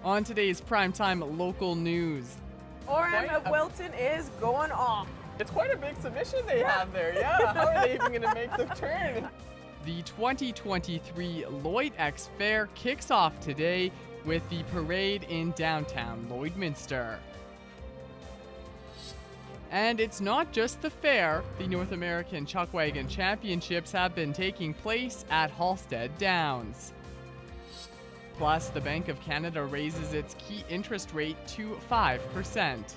On today's primetime local news. Orem of Wilton is going off. It's quite a big submission they have there, yeah. How are they even going to make the turn? The 2023 Lloyd-X Fair kicks off today with the parade in downtown Lloydminster. And it's not just the fair. The North American Chuckwagon Championships have been taking place at Halstead Downs. Plus, the Bank of Canada raises its key interest rate to 5%.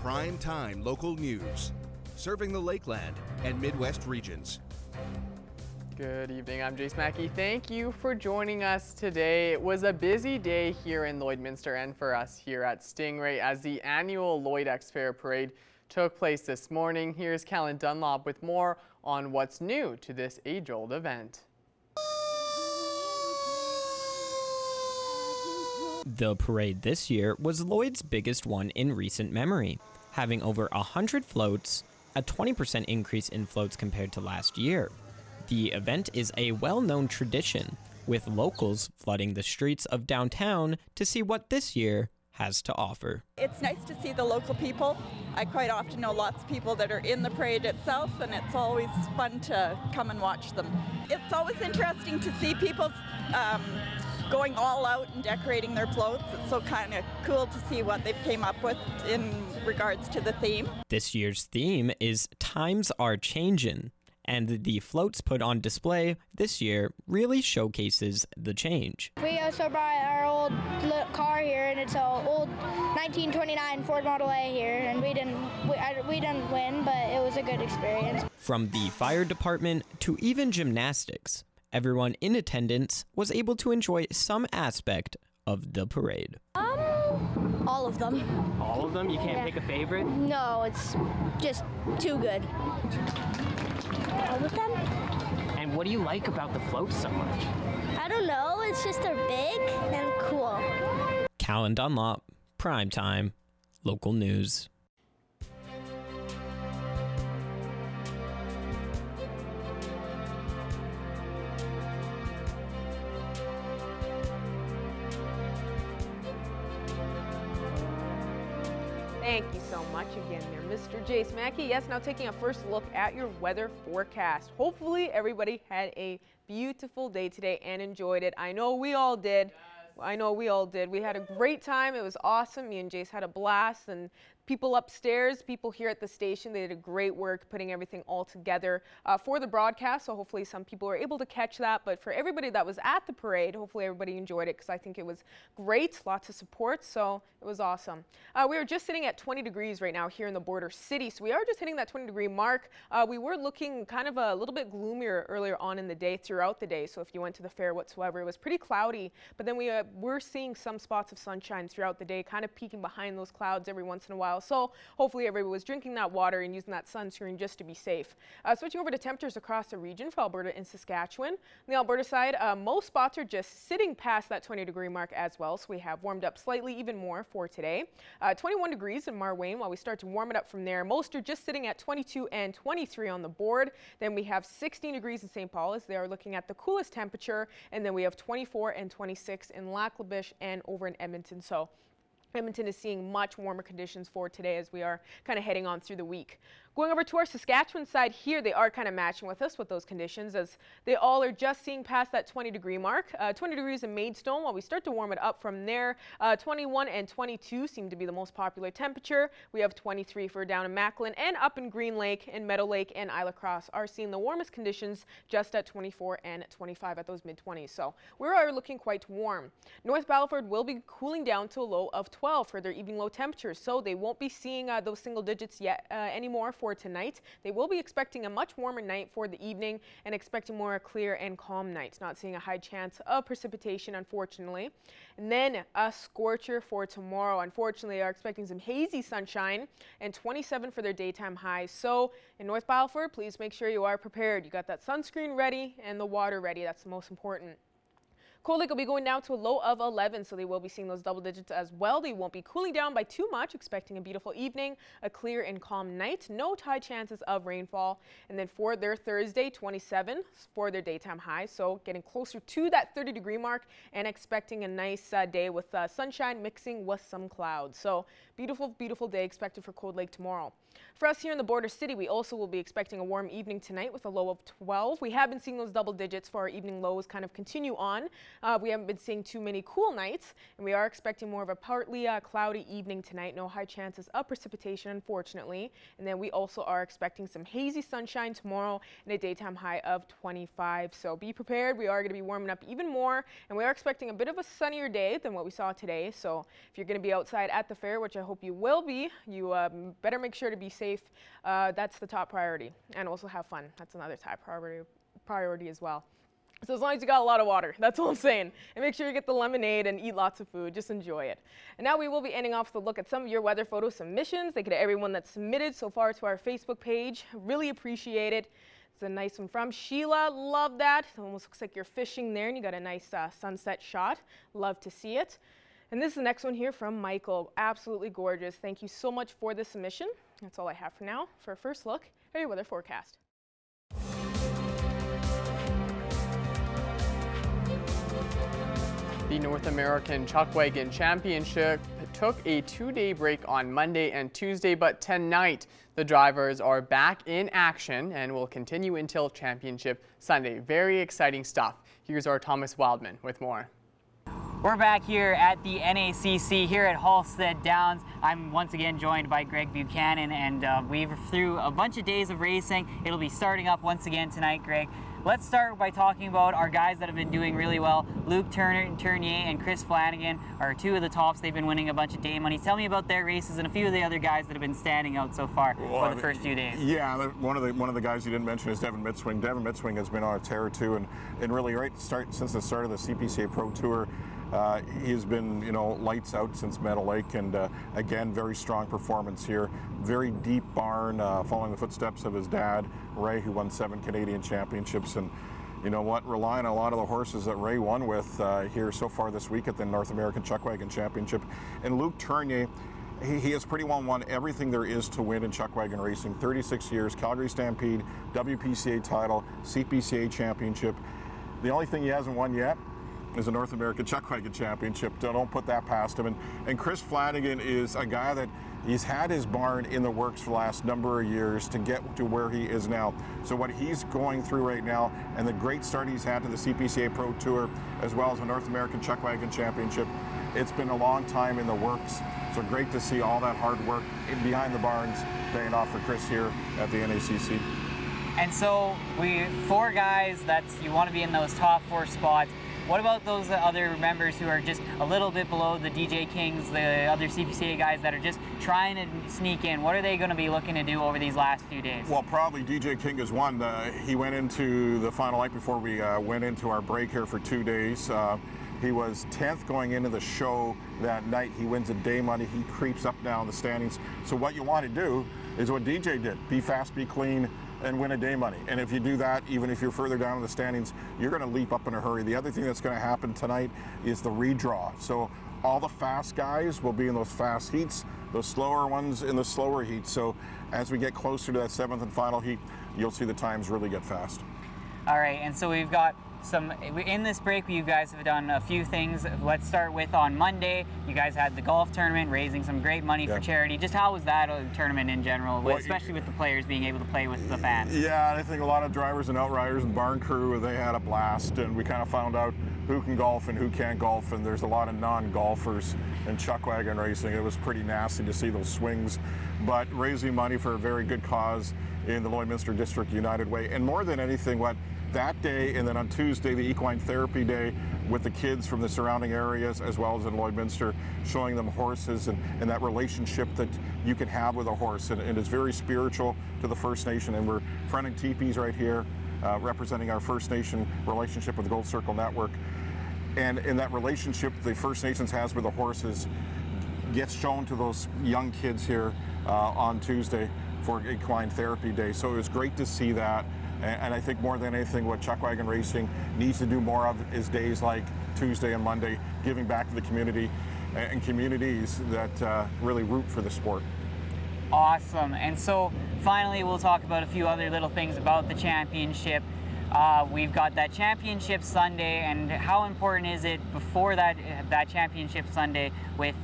Prime time local news, serving the Lakeland and Midwest regions. Good evening, I'm Jace Mackey. Thank you for joining us today. It was a busy day here in Lloydminster and for us here at Stingray as the annual Lloyd-X Fair Parade took place this morning. Here's Callan Dunlop with more on what's new to this age-old event. The parade this year was Lloyd's biggest one in recent memory, having over 100 floats, a 20% increase in floats compared to last year. The event is a well-known tradition, with locals flooding the streets of downtown to see what this year has to offer. It's nice to see the local people. I quite often know lots of people that are in the parade itself, and it's always fun to come and watch them. It's always interesting to see people going all out and decorating their floats. It's so kind of cool to see what they've came up with in regards to the theme. This year's theme is Times Are Changin', and the floats put on display this year really showcases the change. We also brought our old car here, and it's an old 1929 Ford Model A here, and we didn't win, but it was a good experience. From the fire department to even gymnastics, everyone in attendance was able to enjoy some aspect of the parade. All of them. All of them? You can't pick a favorite? No, it's just too good. All of them? And what do you like about the floats so much? I don't know, it's just they're big and cool. Callan Dunlop, primetime, local news. Thank you so much again there, Mr. Jace Mackey. Yes, now taking a first look at your weather forecast. Hopefully everybody had a beautiful day today and enjoyed it. I know we all did. I know we all did. We had a great time. It was awesome. Me and Jace had a blast, and people upstairs, people here at the station, they did a great work putting everything all together for the broadcast. So hopefully some people were able to catch that. But for everybody that was at the parade, hopefully everybody enjoyed it because I think it was great. Lots of support. So it was awesome. We are just sitting at 20 degrees right now here in the border city. So we are just hitting that 20-degree mark. We were looking kind of a little bit gloomier earlier on in the day, throughout the day. So if you went to the fair whatsoever, it was pretty cloudy. But then we're seeing some spots of sunshine throughout the day, kind of peeking behind those clouds every once in a while. So hopefully everybody was drinking that water and using that sunscreen just to be safe. Switching over to temperatures across the region for Alberta and Saskatchewan. On the Alberta side, most spots are just sitting past that 20-degree mark as well. So we have warmed up slightly even more for today. 21 degrees in Marwayne while we start to warm it up from there. Most are just sitting at 22 and 23 on the board. Then we have 16 degrees in St. Paul as they are looking at the coolest temperature. And then we have 24 and 26 in Lac La Biche and over in Edmonton. So Edmonton is seeing much warmer conditions for today as we are kind of heading on through the week. Going over to our Saskatchewan side here, they are kind of matching with us with those conditions as they all are just seeing past that 20-degree mark. 20 degrees in Maidstone while we start to warm it up from there. 21 and 22 seem to be the most popular temperature. We have 23 for down in Macklin, and up in Green Lake and Meadow Lake and Isla Crosse are seeing the warmest conditions just at 24 and 25 at those mid-20s. So we are looking quite warm. North Battleford will be cooling down to a low of 12 for their evening low temperatures, so they won't be seeing those single digits yet anymore for tonight. They will be expecting a much warmer night for the evening and expecting more clear and calm nights, not seeing a high chance of precipitation, unfortunately. And then a scorcher for tomorrow. Unfortunately, they are expecting some hazy sunshine and 27 for their daytime highs. So in North Battleford, please make sure you are prepared. You got that sunscreen ready and the water ready. That's the most important. Cold Lake will be going down to a low of 11, so they will be seeing those double digits as well. They won't be cooling down by too much, expecting a beautiful evening, a clear and calm night, no high chances of rainfall. And then for their Thursday, 27 for their daytime high, so getting closer to that 30-degree mark and expecting a nice day with sunshine mixing with some clouds. So beautiful, beautiful day expected for Cold Lake tomorrow. For us here in the border city, we also will be expecting a warm evening tonight with a low of 12. We have been seeing those double digits for our evening lows kind of continue on. We haven't been seeing too many cool nights, and we are expecting more of a partly cloudy evening tonight. No high chances of precipitation, unfortunately. And then we also are expecting some hazy sunshine tomorrow and a daytime high of 25. So be prepared. We are going to be warming up even more, and we are expecting a bit of a sunnier day than what we saw today. So if you're going to be outside at the fair, which I hope you will be, you better make sure to be safe. That's the top priority, and also have fun. That's another top priority as well. So as long as you got a lot of water, that's all I'm saying. And make sure you get the lemonade and eat lots of food. Just enjoy it. And now we will be ending off with a look at some of your weather photo submissions. Thank you to everyone that's submitted so far to our Facebook page. Really appreciate it. It's a nice one from Sheila. Love that. It almost looks like you're fishing there, and you got a nice sunset shot. Love to see it. And this is the next one here from Michael. Absolutely gorgeous. Thank you so much for the submission. That's all I have for now. For a first look at your weather forecast. The North American Chuck Wagon Championship took a 2-day break on Monday and Tuesday, but tonight the drivers are back in action and will continue until Championship Sunday. Very exciting stuff. Here's our Thomas Wildman with more. We're back here at the NACC here at Halstead Downs. I'm once again joined by Greg Buchanan, and we've through a bunch of days of racing. It'll be starting up once again tonight, Greg. Let's start by talking about our guys that have been doing really well. Luke Tournier and Chris Flanagan are two of the tops. They've been winning a bunch of day money. Tell me about their races and a few of the other guys that have been standing out so far for the first few days. Yeah, one of the guys you didn't mention is Devin Mitzwing. Devin Mitzwing has been on a tear too, and really since the start of the CPCA Pro Tour. He's been, lights out since Meadow Lake, and again, very strong performance here. Very deep barn, following the footsteps of his dad, Ray, who won 7 Canadian championships. And you know what, relying on a lot of the horses that Ray won with here so far this week at the North American Chuck Wagon Championship. And Luke Tournier, he has pretty well won everything there is to win in chuck wagon racing. 36 years, Calgary Stampede, WPCA title, CPCA championship. The only thing he hasn't won yet is the North American Chuck Wagon Championship. Don't put that past him. And Chris Flanagan is a guy that he's had his barn in the works for the last number of years to get to where he is now. So what he's going through right now, and the great start he's had to the CPCA Pro Tour, as well as the North American Chuck Wagon Championship, it's been a long time in the works. So great to see all that hard work behind the barns paying off for Chris here at the NACC. And so four guys that you want to be in those top 4 spots. What about those other members who are just a little bit below the DJ Kings, the other CPCA guys that are just trying to sneak in? What are they going to be looking to do over these last few days? Well, probably DJ King is one. He went into the final night before we went into our break here for 2 days. He was 10th going into the show that night. He wins a day money. He creeps up down the standings. So what you want to do is what DJ did. Be fast, be clean, and win a day money. And if you do that, even if you're further down in the standings, you're going to leap up in a hurry. The other thing that's going to happen tonight is the redraw. So all the fast guys will be in those fast heats, those slower ones in the slower heats. So as we get closer to that 7th and final heat, you'll see the times really get fast. All right, and so we've got in this break, you guys have done a few things. Let's start with on Monday. You guys had the golf tournament, raising some great money for charity. Just how was that tournament in general, especially with the players being able to play with the fans? Yeah, I think a lot of drivers and outriders and barn crew, they had a blast, and we kind of found out who can golf and who can't golf, and there's a lot of non-golfers in chuck wagon racing. It was pretty nasty to see those swings, but raising money for a very good cause in the Lloydminster District United Way. And more than anything, that day, and then on Tuesday, the Equine Therapy Day with the kids from the surrounding areas, as well as in Lloydminster, showing them horses and that relationship that you can have with a horse. And it's very spiritual to the First Nation. And we're fronting teepees right here, representing our First Nation relationship with the Gold Circle Network. And in that relationship the First Nations has with the horses gets shown to those young kids here on Tuesday for Equine Therapy Day. So it was great to see that. And I think more than anything, what chuck wagon racing needs to do more of is days like Tuesday and Monday, giving back to the community and communities that really root for the sport. Awesome. And so finally, we'll talk about a few other little things about the championship. We've got that championship Sunday, and how important is it before that championship Sunday with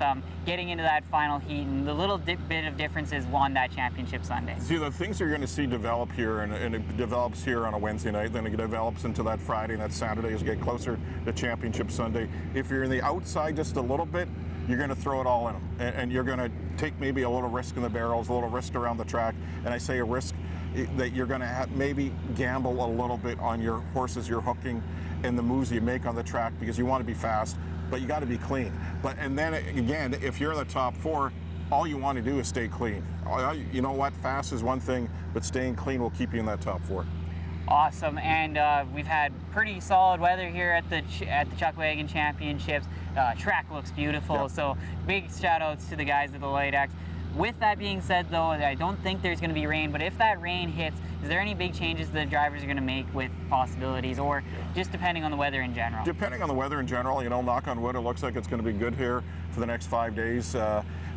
getting into that final heat and the little bit of differences on that championship Sunday? See, the things you're going to see develop here, and it develops here on a Wednesday night, then it develops into that Friday and that Saturday as you get closer to championship Sunday. If you're in the outside just a little bit, you're going to throw it all in them, and you're going to take maybe a little risk in the barrels, a little risk around the track. And I say a risk that you're going to maybe gamble a little bit on your horses you're hooking and the moves you make on the track, because you want to be fast, but you got to be clean. And then again, if you're in the top 4, all you want to do is stay clean. You know what? Fast is one thing, but staying clean will keep you in that top 4. Awesome, and we've had pretty solid weather here at the Chuckwagon Championships. Track looks beautiful, Yep. So big shout outs to the guys at the Lloyd X. With that being said, though, I don't think there's going to be rain, but if that rain hits, is there any big changes the drivers are going to make with possibilities, or just depending on the weather in general? Depending on the weather in general, knock on wood, it looks like it's going to be good here for the next 5 days.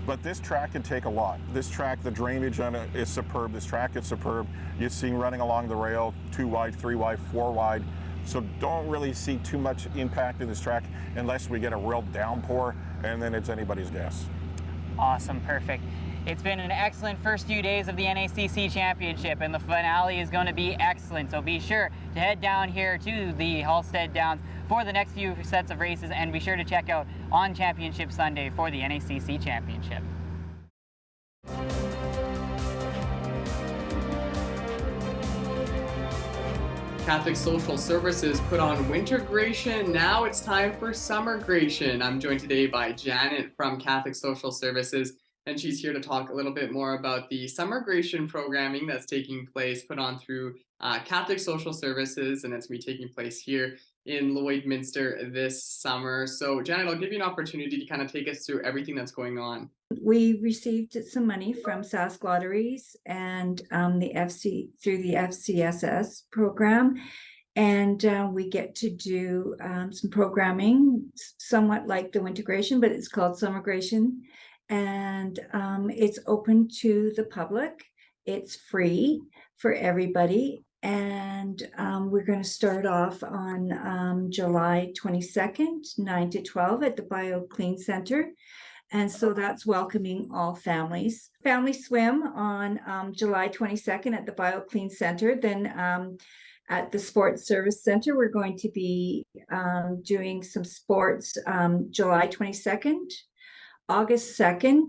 But this track can take a lot. This track, the drainage on it is superb. This track is superb. You're seeing running along the rail, 2 wide, 3 wide, 4 wide. So don't really see too much impact in this track unless we get a real downpour, and then it's anybody's guess. Awesome, perfect. It's been an excellent first few days of the NACC Championship, and the finale is going to be excellent. So be sure to head down here to the Halstead Downs for the next few sets of races, and be sure to check out on Championship Sunday for the NACC Championship. Catholic Social Services put on Wintergration. Now it's time for Summergration. I'm joined today by Janet from Catholic Social Services, and she's here to talk a little bit more about the Summergration programming that's taking place, put on through Catholic Social Services, and it's going to be taking place here in Lloydminster this summer. So Janet, I'll give you an opportunity to kind of take us through everything that's going on. We received some money from Sask Lotteries and the through the FCSS program, and we get to do some programming, somewhat like the Wintergration, but it's called Summergration, and it's open to the public. It's free for everybody, and we're going to start off on July 22nd, 9 to 12 at the BioClean Center. And so that's welcoming all families. Family swim on July 22nd at the BioClean Center. Then at the Sports Service Center, we're going to be doing some sports July 22nd, August 2nd,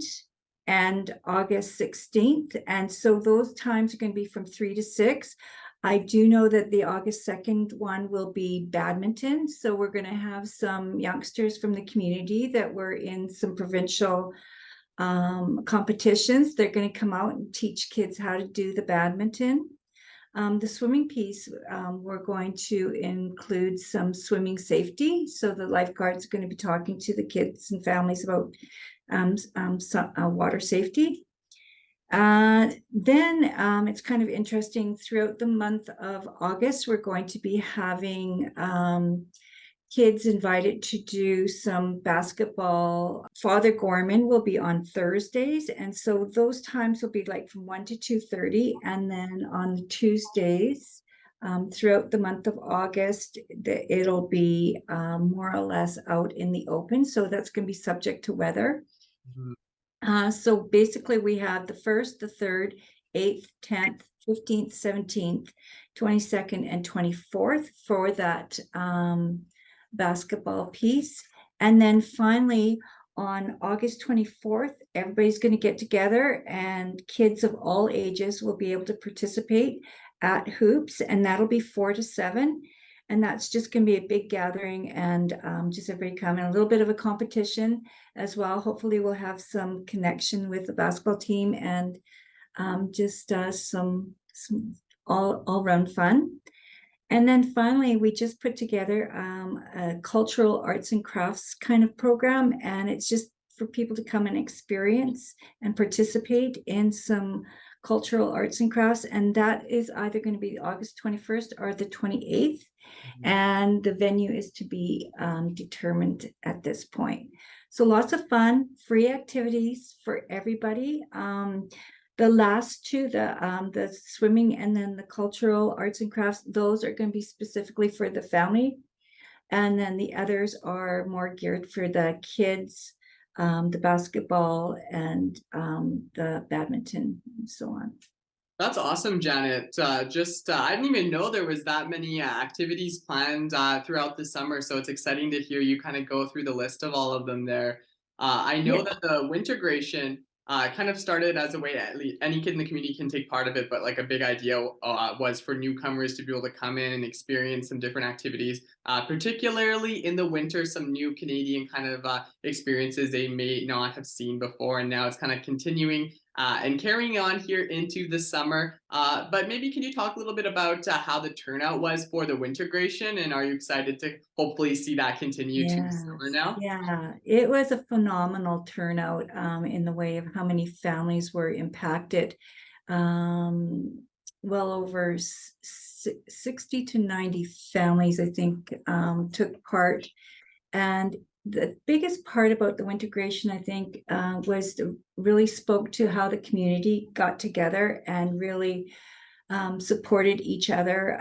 and August 16th. And so those times are going to be from 3 to 6. I do know that the August 2nd one will be badminton. So we're going to have some youngsters from the community that were in some provincial competitions. They're going to come out and teach kids how to do the badminton. The swimming piece, we're going to include some swimming safety. So the lifeguards are going to be talking to the kids and families about water safety. Then it's kind of interesting, throughout the month of August, we're going to be having kids invited to do some basketball. Father Gorman will be on Thursdays, and so those times will be like from 1 to 2:30, and then on Tuesdays throughout the month of August, it'll be more or less out in the open, so that's going to be subject to weather. Mm-hmm. So basically we have the 1st, the 3rd, 8th, 10th, 15th, 17th, 22nd, and 24th for that basketball piece. And then finally on August 24th, everybody's going to get together, and kids of all ages will be able to participate at hoops, and that'll be 4 to 7. And that's just going to be a big gathering, and just everybody come, and a little bit of a competition as well. Hopefully we'll have some connection with the basketball team, and just some all-round fun. And then finally, we just put together a cultural arts and crafts kind of program, and it's just for people to come and experience and participate in some cultural arts and crafts, and that is either going to be August 21st or the 28th. And the venue is to be determined at this point. So lots of fun, free activities for everybody. The last two, the swimming and then the cultural arts and crafts, those are going to be specifically for the family. And then the others are more geared for the kids, the basketball and the badminton and so on. That's awesome, Janet. I didn't even know there was that many activities planned throughout the summer. So it's exciting to hear you kind of go through the list of all of them there. I know that the Wintergration kind of started as a way at least any kid in the community can take part of it, but like a big idea was for newcomers to be able to come in and experience some different activities, particularly in the winter, some new Canadian kind of experiences they may not have seen before. And now it's kind of continuing and carrying on here into the summer. But maybe can you talk a little bit about how the turnout was for the Wintergration, and are you excited to hopefully see that continue to the summer now? Yeah, it was a phenomenal turnout in the way of how many families were impacted. Well over 60 to 90 families, I think, took part. And the biggest part about the Wintergration, I think, was really spoke to how the community got together and really supported each other.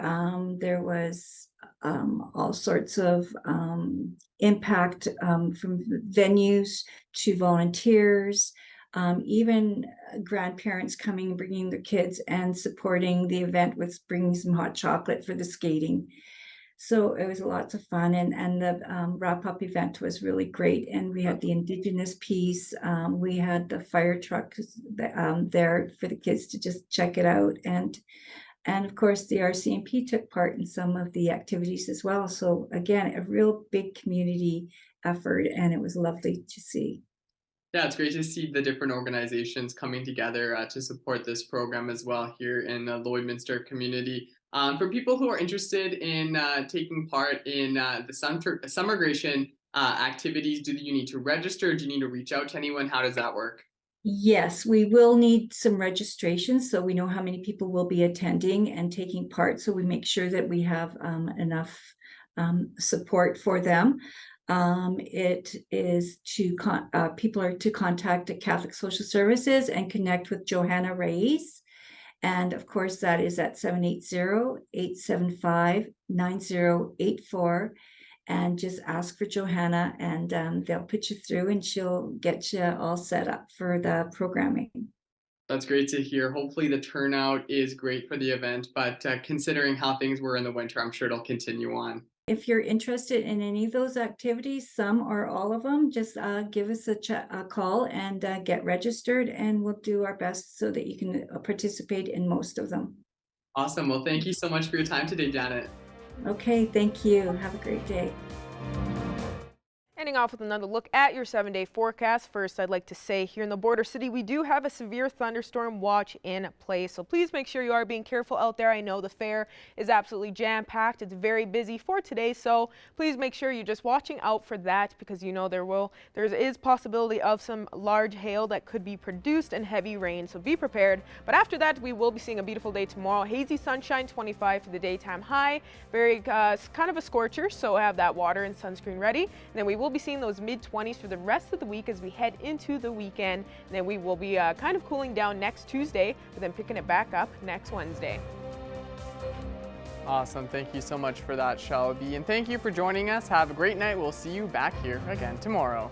There was all sorts of impact from venues to volunteers, even grandparents coming, bringing their kids and supporting the event with bringing some hot chocolate for the skating. So it was lots of fun, and the wrap-up event was really great. And we had the Indigenous piece. We had the fire trucks there for the kids to just check it out. And of course, the RCMP took part in some of the activities as well. So again, a real big community effort, and it was lovely to see. Yeah, it's great to see the different organizations coming together to support this program as well here in the Lloydminster community. For people who are interested in taking part in the Summergration activities, do you need to register? Do you need to reach out to anyone? How does that work? Yes, we will need some registrations so we know how many people will be attending and taking part. So we make sure that we have enough support for them. It is to people are to contact the Catholic Social Services and connect with Johanna Reyes. And of course, that is at 780-875-9084. And just ask for Johanna, and they'll put you through and she'll get you all set up for the programming. That's great to hear. Hopefully the turnout is great for the event, but considering how things were in the winter, I'm sure it'll continue on. If you're interested in any of those activities, some or all of them, just give us a call and get registered, and we'll do our best so that you can participate in most of them. Awesome. Well, thank you so much for your time today, Janet. Okay, thank you. Have a great day. Ending off with another look at your 7-day forecast. First, I'd like to say here in the border city, we do have a severe thunderstorm watch in place. So please make sure you are being careful out there. I know the fair is absolutely jam-packed. It's very busy for today. So please make sure you're just watching out for that, because you know there is possibility of some large hail that could be produced and heavy rain. So be prepared. But after that, we will be seeing a beautiful day tomorrow. Hazy sunshine, 25 for the daytime high. Very kind of a scorcher. So have that water and sunscreen ready. And then we will be seeing those mid-20s for the rest of the week as we head into the weekend. And then we will be kind of cooling down next Tuesday, but then picking it back up next Wednesday. Awesome. Thank you so much for that, Shelby. And thank you for joining us. Have a great night. We'll see you back here again tomorrow.